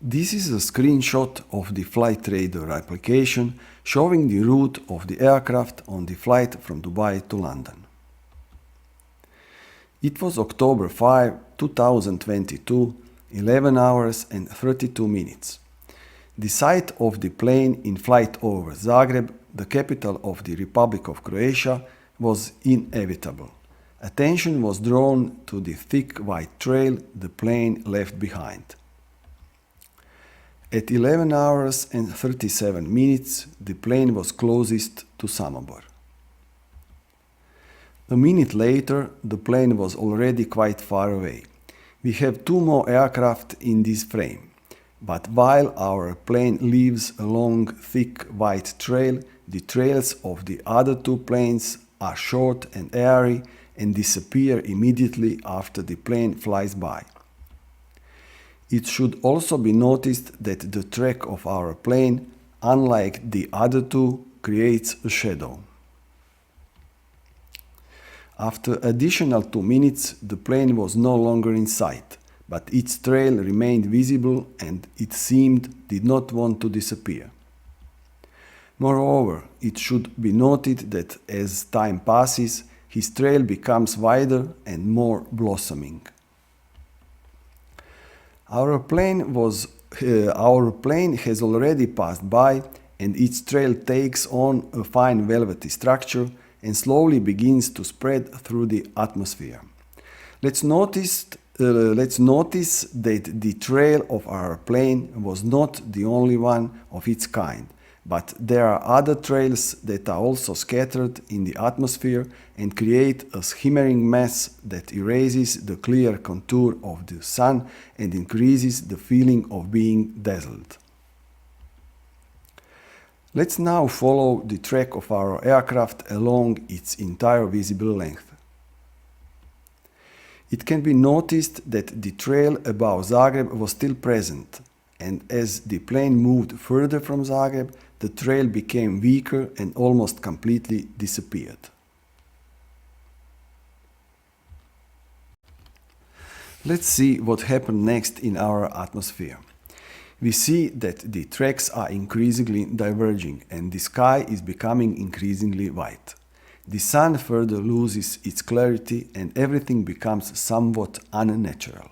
This is a screenshot of the flight radar application showing the route of the aircraft on the flight from Dubai to London. It was October 5, 2022, 11 hours and 32 minutes. The sight of the plane in flight over Zagreb, the capital of the Republic of Croatia, was inevitable. Attention was drawn to the thick white trail the plane left behind. At 11 hours and 37 minutes, the plane was closest to Samobor. A minute later, the plane was already quite far away. We have two more aircraft in this frame, but while our plane leaves a long, thick white trail, the trails of the other two planes are short and airy and disappear immediately after the plane flies by. It should also be noticed that the track of our plane, unlike the other two, creates a shadow. After additional 2 minutes, the plane was no longer in sight, but its trail remained visible and it seemed did not want to disappear. Moreover, it should be noted that as time passes, his trail becomes wider and more blossoming. Our plane has already passed by and its trail takes on a fine velvety structure and slowly begins to spread through the atmosphere. Let's notice that the trail of our plane was not the only one of its kind, but there are other trails that are also scattered in the atmosphere and create a shimmering mass that erases the clear contour of the sun and increases the feeling of being dazzled. Let's now follow the track of our aircraft along its entire visible length. It can be noticed that the trail above Zagreb was still present, and as the plane moved further from Zagreb, the trail became weaker and almost completely disappeared. Let's see what happened next in our atmosphere. We see that the tracks are increasingly diverging and the sky is becoming increasingly white. The sun further loses its clarity and everything becomes somewhat unnatural.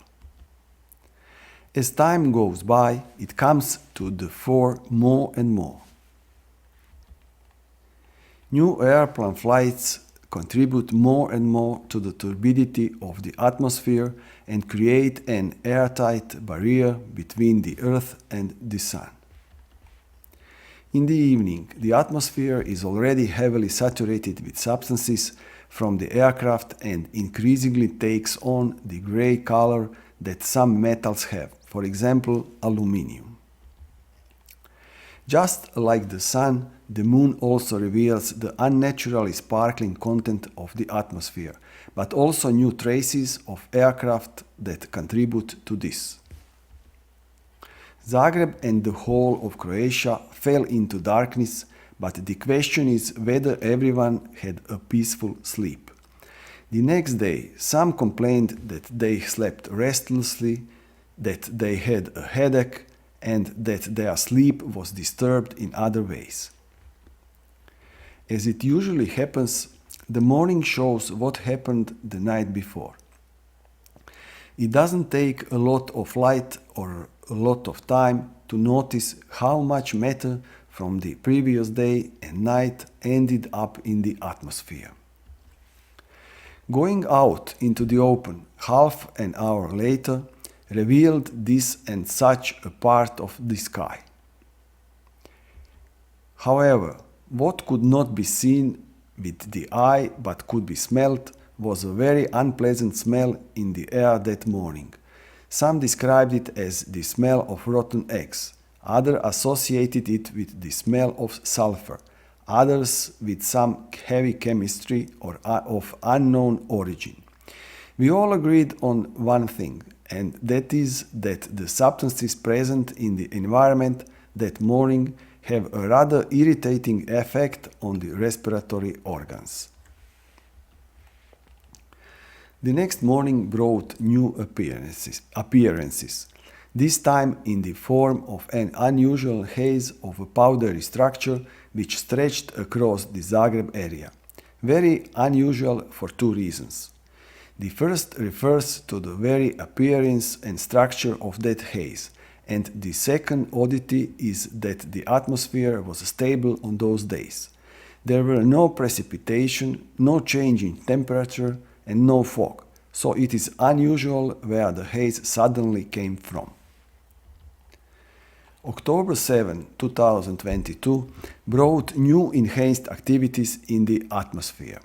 As time goes by, it comes to the fore more and more. New airplane flights contribute more and more to the turbidity of the atmosphere and create an airtight barrier between the Earth and the Sun. In the evening, the atmosphere is already heavily saturated with substances from the aircraft and increasingly takes on the gray color that some metals have, for example, aluminium. Just like the sun, the moon also reveals the unnaturally sparkling content of the atmosphere, but also new traces of aircraft that contribute to this. Zagreb and the whole of Croatia fell into darkness, but the question is whether everyone had a peaceful sleep. The next day, some complained that they slept restlessly, that they had a headache, and that their sleep was disturbed in other ways. As it usually happens, the morning shows what happened the night before. It doesn't take a lot of light or a lot of time to notice how much matter from the previous day and night ended up in the atmosphere. Going out into the open half an hour later revealed this and such a part of the sky. However, what could not be seen with the eye but could be smelt was a very unpleasant smell in the air that morning. Some described it as the smell of rotten eggs, others associated it with the smell of sulfur, others with some heavy chemistry or of unknown origin. We all agreed on one thing, and that is that the substances present in the environment that morning have a rather irritating effect on the respiratory organs. The next morning brought new appearances. this time in the form of an unusual haze of a powdery structure which stretched across the Zagreb area. Very unusual for two reasons. The first refers to the very appearance and structure of that haze, and the second oddity is that the atmosphere was stable on those days. There were no precipitation, no change in temperature, and no fog, so it is unusual where the haze suddenly came from. October 7, 2022 brought new enhanced activities in the atmosphere.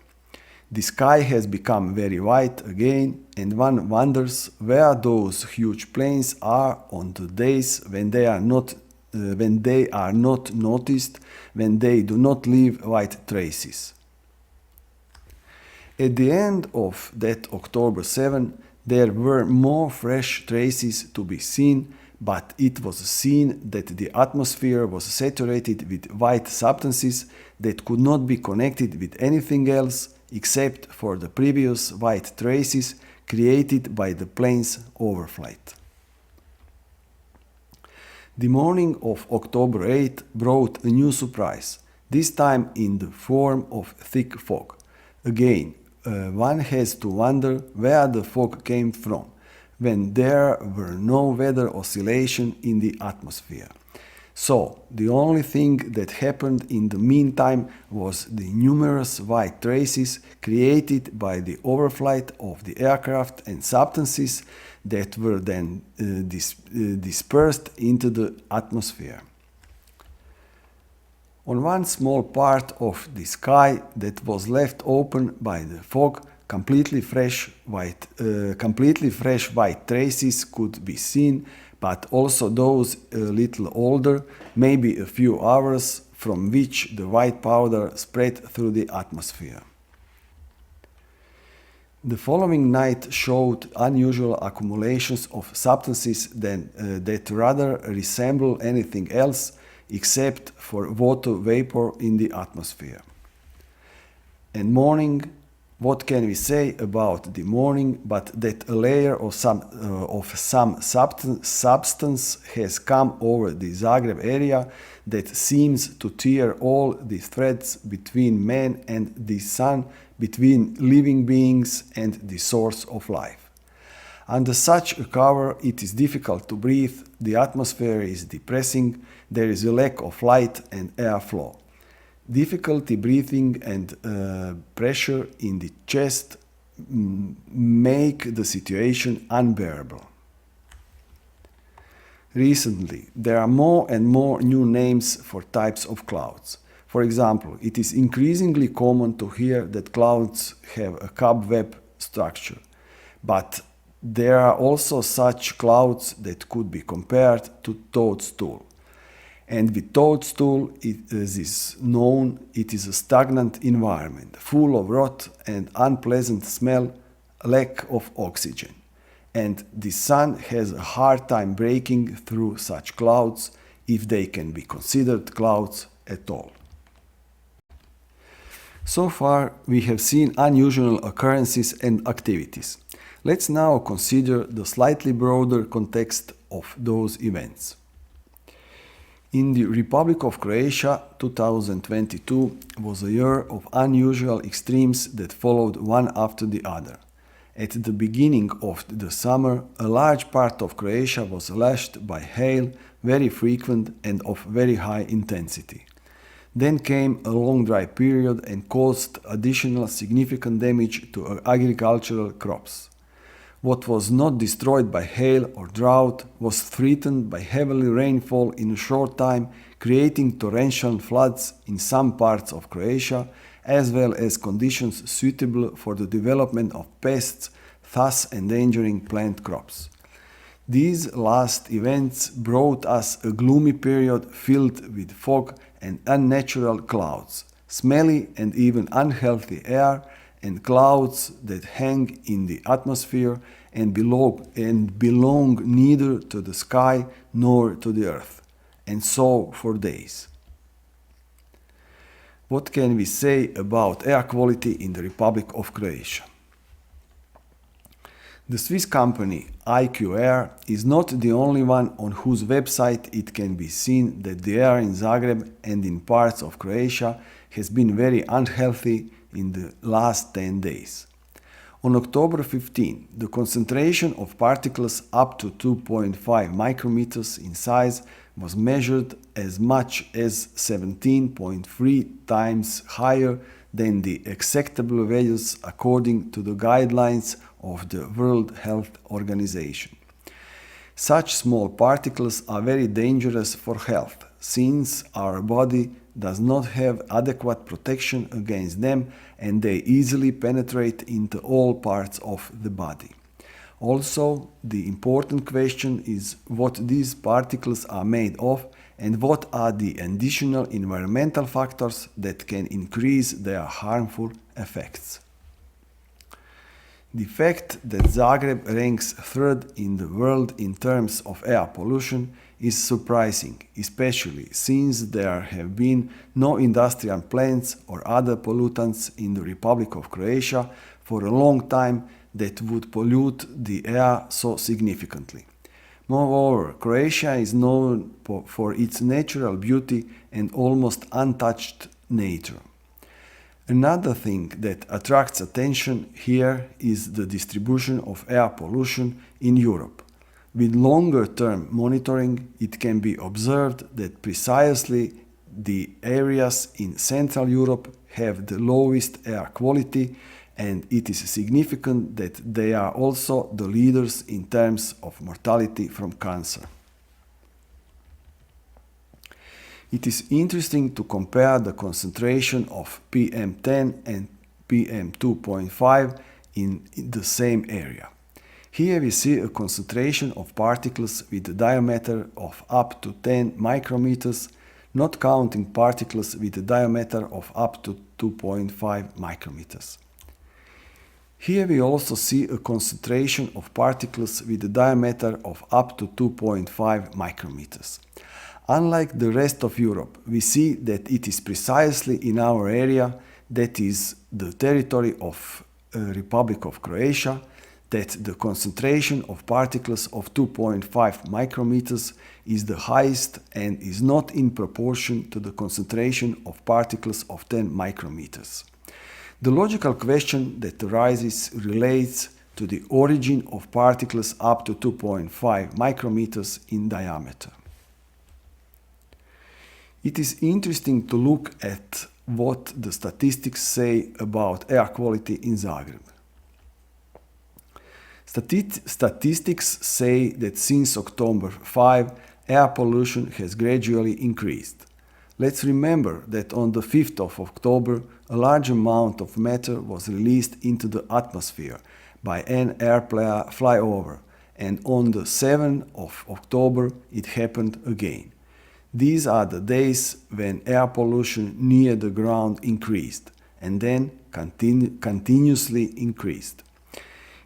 The sky has become very white again, and one wonders where those huge planes are on the days when they are not noticed, when they do not leave white traces. At the end of that October 7, there were more fresh traces to be seen, but it was seen that the atmosphere was saturated with white substances that could not be connected with anything else except for the previous white traces created by the plane's overflight. The morning of October 8 brought a new surprise, this time in the form of thick fog. Again, one has to wonder where the fog came from, when there were no weather oscillation in the atmosphere. So, the only thing that happened in the meantime was the numerous white traces created by the overflight of the aircraft and substances that were then dispersed into the atmosphere. On one small part of the sky that was left open by the fog, completely fresh white traces could be seen, but also those a little older, maybe a few hours, from which the white powder spread through the atmosphere. The following night showed unusual accumulations of substances that rather resemble anything else except for water vapor in the atmosphere. And morning, what can we say about the morning but that a layer of some substance has come over the Zagreb area that seems to tear all the threads between man and the sun, between living beings and the source of life. Under such a cover it is difficult to breathe, the atmosphere is depressing, there is a lack of light and airflow. Difficulty breathing and pressure in the chest make the situation unbearable. Recently, there are more and more new names for types of clouds. For example, it is increasingly common to hear that clouds have a cobweb structure, but there are also such clouds that could be compared to toadstool. And with toadstool, as is known, it is a stagnant environment, full of rot and unpleasant smell, lack of oxygen. And the sun has a hard time breaking through such clouds, if they can be considered clouds at all. So far, we have seen unusual occurrences and activities. Let's now consider the slightly broader context of those events. In the Republic of Croatia, 2022 was a year of unusual extremes that followed one after the other. At the beginning of the summer, a large part of Croatia was lashed by hail, very frequent and of very high intensity. Then came a long dry period and caused additional significant damage to agricultural crops. What was not destroyed by hail or drought was threatened by heavy rainfall in a short time, creating torrential floods in some parts of Croatia, as well as conditions suitable for the development of pests, thus endangering plant crops. These last events brought us a gloomy period filled with fog and unnatural clouds, smelly and even unhealthy air, and clouds that hang in the atmosphere and belong neither to the sky nor to the earth, and so for days. What can we say about air quality in the Republic of Croatia? The Swiss company IQ is not the only one on whose website it can be seen that the air in Zagreb and in parts of Croatia has been very unhealthy in the last 10 days. On October 15, the concentration of particles up to 2.5 micrometers in size was measured as much as 17.3 times higher than the acceptable values according to the guidelines of the World Health Organization. Such small particles are very dangerous for health, since our body does not have adequate protection against them and they easily penetrate into all parts of the body. Also, the important question is what these particles are made of and what are the additional environmental factors that can increase their harmful effects. The fact that Zagreb ranks third in the world in terms of air pollution is surprising, especially since there have been no industrial plants or other pollutants in the Republic of Croatia for a long time that would pollute the air so significantly. Moreover, Croatia is known for its natural beauty and almost untouched nature. Another thing that attracts attention here is the distribution of air pollution in Europe. With longer-term monitoring, it can be observed that precisely the areas in Central Europe have the lowest air quality, and it is significant that they are also the leaders in terms of mortality from cancer. It is interesting to compare the concentration of PM10 and PM2.5 in the same area. Here we see a concentration of particles with a diameter of up to 10 micrometers, not counting particles with a diameter of up to 2.5 micrometers. Here we also see a concentration of particles with a diameter of up to 2.5 micrometers. Unlike the rest of Europe, we see that it is precisely in our area, that is the territory of Republic of Croatia, that the concentration of particles of 2.5 micrometers is the highest and is not in proportion to the concentration of particles of 10 micrometers. The logical question that arises relates to the origin of particles up to 2.5 micrometers in diameter. It is interesting to look at what the statistics say about air quality in Zagreb. Statistics say that since October 5, air pollution has gradually increased. Let's remember that on the 5th of October, a large amount of matter was released into the atmosphere by an air flyover, and on the 7th of October it happened again. These are the days when air pollution near the ground increased, and then continuously increased.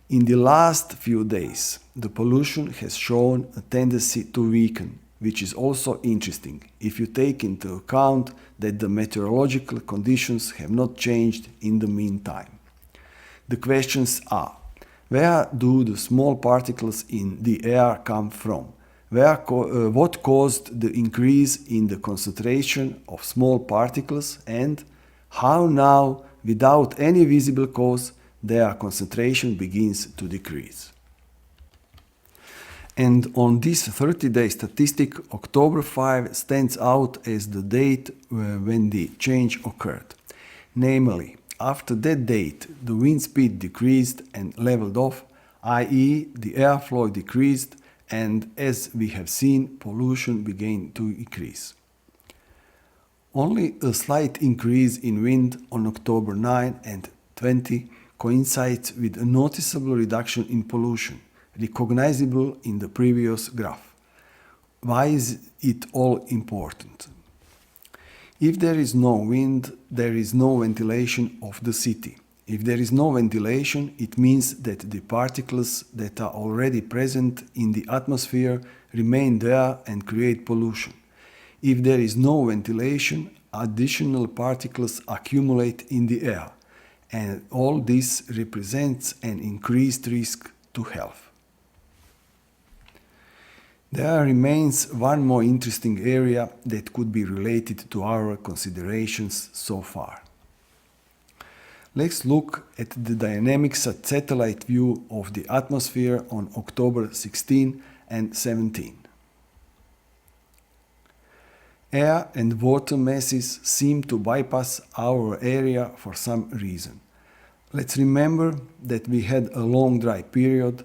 In the last few days, the pollution has shown a tendency to weaken, which is also interesting if you take into account that the meteorological conditions have not changed in the meantime. The questions are: where do the small particles in the air come from? What caused the increase in the concentration of small particles, and how now, without any visible cause, their concentration begins to decrease? And on this 30-day statistic, October 5 stands out as the date when the change occurred. Namely, after that date, the wind speed decreased and leveled off, i.e. the airflow decreased, and as we have seen, pollution began to increase. Only a slight increase in wind on October 9 and 20 coincides with a noticeable reduction in pollution, recognizable in the previous graph. Why is it all important? If there is no wind, there is no ventilation of the city. If there is no ventilation, it means that the particles that are already present in the atmosphere remain there and create pollution. If there is no ventilation, additional particles accumulate in the air, and all this represents an increased risk to health. There remains one more interesting area that could be related to our considerations so far. Let's look at the dynamic satellite view of the atmosphere on October 16 and 17. Air and water masses seem to bypass our area for some reason. Let's remember that we had a long dry period,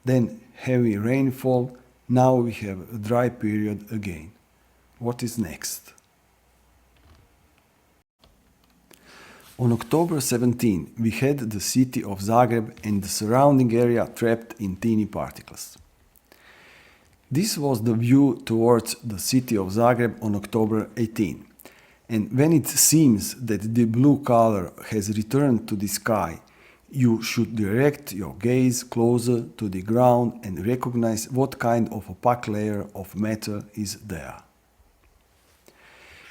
then heavy rainfall, now we have a dry period again. What is next? On October 17, we had the city of Zagreb and the surrounding area trapped in teeny particles. This was the view towards the city of Zagreb on October 18. And when it seems that the blue color has returned to the sky, you should direct your gaze closer to the ground and recognize what kind of opaque layer of matter is there.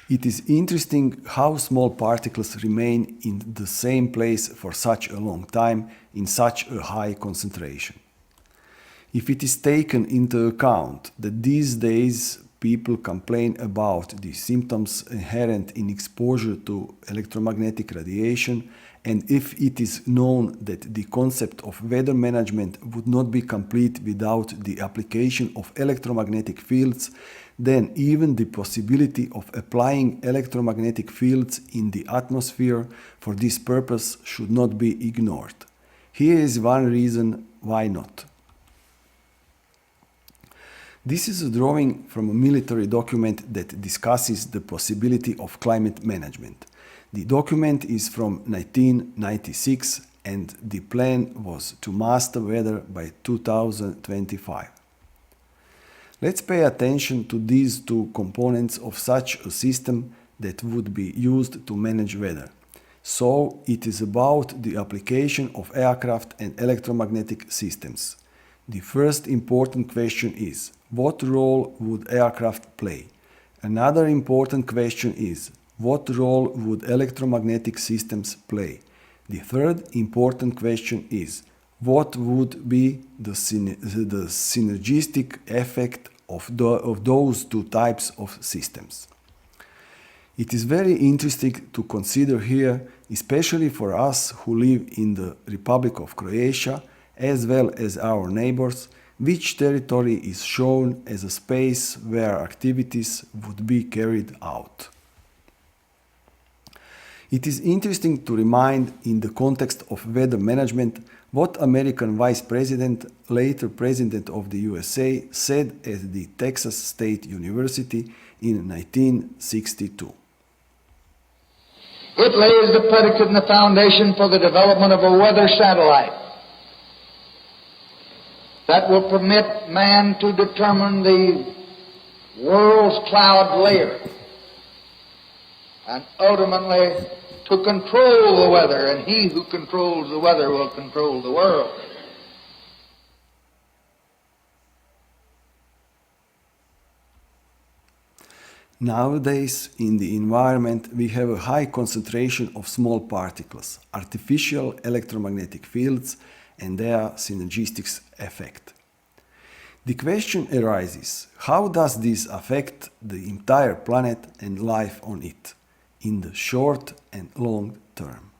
It is interesting how small particles remain in the same place for such a long time in such a high concentration. If it is taken into account that these days people complain about the symptoms inherent in exposure to electromagnetic radiation, and if it is known that the concept of weather management would not be complete without the application of electromagnetic fields, then even the possibility of applying electromagnetic fields in the atmosphere for this purpose should not be ignored. Here is one reason why not. This is a drawing from a military document that discusses the possibility of climate management. The document is from 1996 and the plan was to master weather by 2025. Let's pay attention to these two components of such a system that would be used to manage weather. So it is about the application of aircraft and electromagnetic systems. The first important question is, what role would aircraft play? Another important question is, what role would electromagnetic systems play? The third important question is, what would be the synergistic effect of those two types of systems? It is very interesting to consider here, especially for us who live in the Republic of Croatia, as well as our neighbors, which territory is shown as a space where activities would be carried out. It is interesting to remind in the context of weather management what American Vice President, later President of the USA, said at the Texas State University in 1962. It lays the predicate and the foundation for the development of a weather satellite that will permit man to determine the world's cloud layer and ultimately to control the weather, and he who controls the weather will control the world. Nowadays, in the environment, we have a high concentration of small particles, artificial electromagnetic fields, and their synergistic effect. The question arises, how does this affect the entire planet and life on it, in the short and long term?